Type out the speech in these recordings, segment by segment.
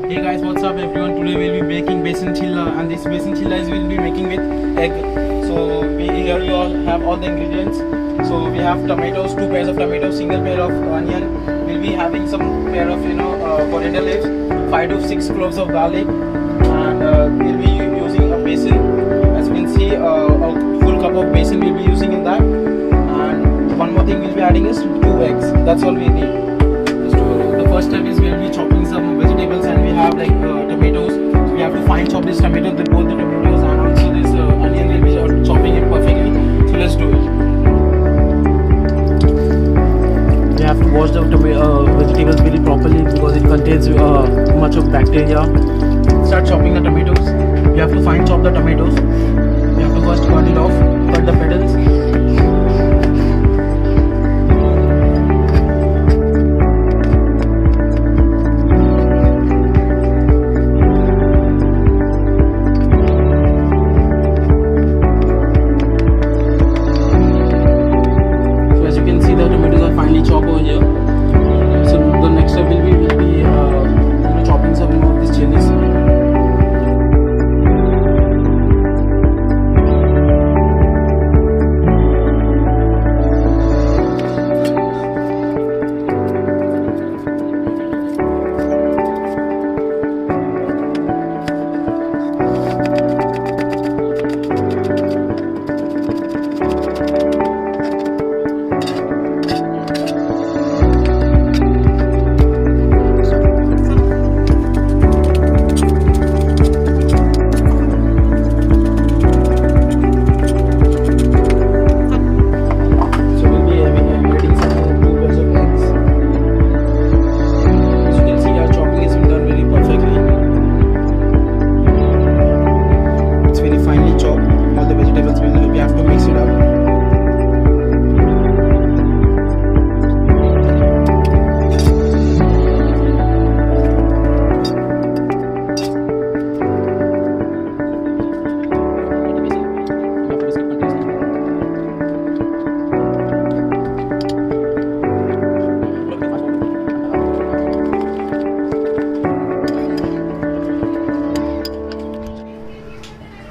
Hey guys, what's up everyone? Today we'll be making besan chilla, and this besan chilla is we'll be making with egg. So here you all have all the ingredients. So we have tomatoes, 2 pairs of tomatoes, single pair of onion. We'll be having some pair of coriander leaves, 5 to 6 cloves of garlic, and we'll be using a basin. As you can see, a full cup of basin we'll be using in that. And one more thing we'll be adding is 2 eggs. That's all we need. The first step is we'll be chopping some vegetables, and we have like tomatoes. So we have to fine chop this tomato, both the tomatoes, and also this onion. We'll be chopping it perfectly. So let's do it. We have to wash the vegetables very properly because it contains too much of bacteria. Start chopping the tomatoes. We have to fine chop the tomatoes. We have to first cut it off, cut the petals. Chop over here. So the next step will be chopping some of these chilies.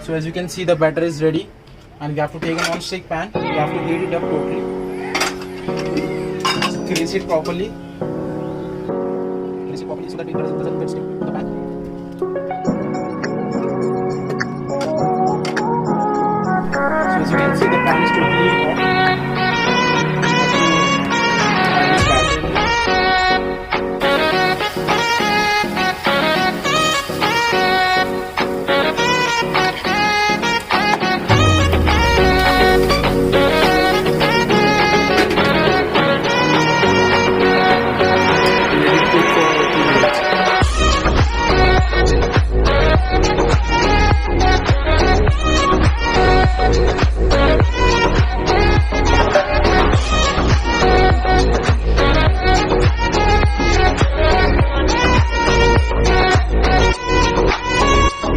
So as you can see, the batter is ready, and we have to take a non-stick pan. We have to heat it up totally. Grease it properly. Grease it properly so that it doesn't get stick to the pan. So as you can see, the pan is totally hot.